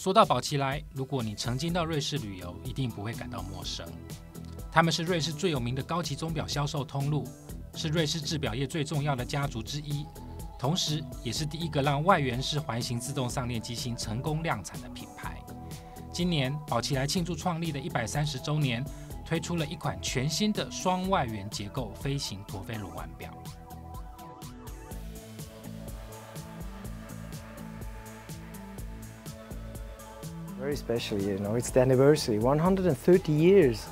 说到宝齐莱，如果你曾经到瑞士旅游，一定不会感到陌生。他们是瑞士最有名的高级钟表销售通路，是瑞士制表业最重要的家族之一，同时也是第一个让外缘式环形自动上链机芯成功量产的品牌。今年宝齐莱庆祝创立的130周年，推出了一款全新的双外缘结构飞行陀飞轮腕表。Very special, it's the anniversary, 130 years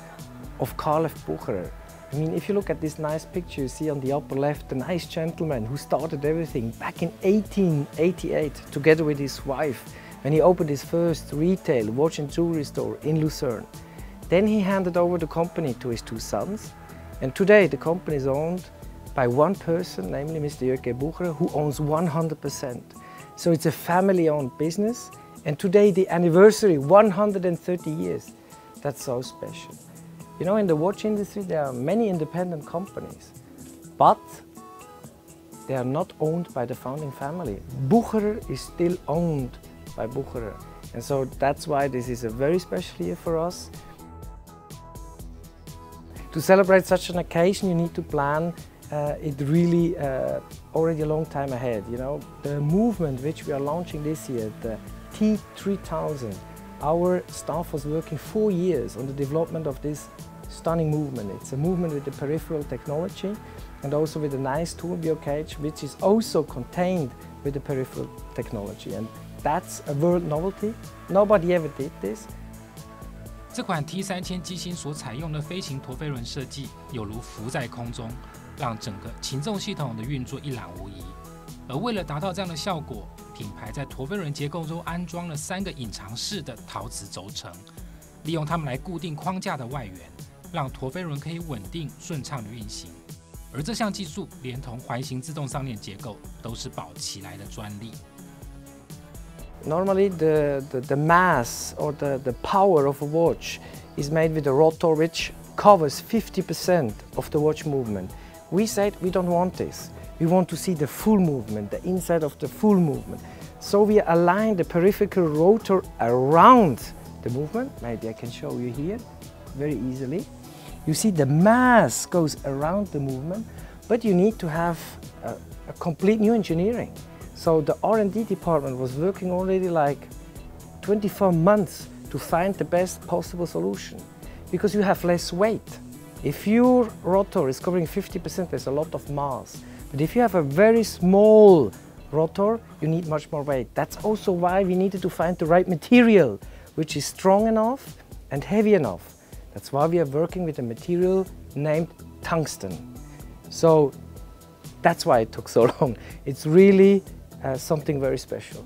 of Karl F. Bucherer. I mean, if you look at this nice picture, you see on the upper left the nice gentleman who started everything back in 1888 together with his wife when he opened his first retail watch and jewelry store in Lucerne. Then he handed over the company to his two sons, and today the company is owned by one person, namely Mr. Jörg Bucherer, who owns 100%. So it's a family-owned business. And today, the anniversary, 130 years, that's so special. In the watch industry, there are many independent companies, but they are not owned by the founding family. Bucherer is still owned by Bucherer. And so that's why this is a very special year for us. To celebrate such an occasion, you need to plan it really already a long time ahead. The movement which we are launching this year, the T3000. Our staff was working 4 years on the development of this stunning movement. It's a movement with the peripheral technology and also with a nice tourbillon cage, which is also contained with the peripheral technology. And that's a world novelty. Nobody ever did this. 这款 T3000 机芯所采用的飞行陀飞轮设计，有如浮在空中，让整个擒纵系统的运作一览无遗。而为了达到这样的效果，品牌在陀飞轮结构中安装了3个隐藏式的陶瓷轴承，利用它们来固定框架的外缘，让陀飞轮可以稳定顺畅的运行。而这项技术连同环形自动上链结构，都是宝齐莱的专利。Normally, the mass or the power of a watch is made with a rotor which covers 50% of the watch movement. We said we don't want this. We want to see the full movement, the inside of the full movement. So we align the peripheral rotor around the movement. Maybe I can show you here very easily. You see the mass goes around the movement, but you need to have a complete new engineering. So the R&D department was working already like 24 months to find the best possible solution, because you have less weight. If your rotor is covering 50%, there's a lot of mass. But if you have a very small rotor, you need much more weight. That's also why we needed to find the right material, which is strong enough and heavy enough. That's why we are working with a material named tungsten. So that's why it took so long. It's really something very special.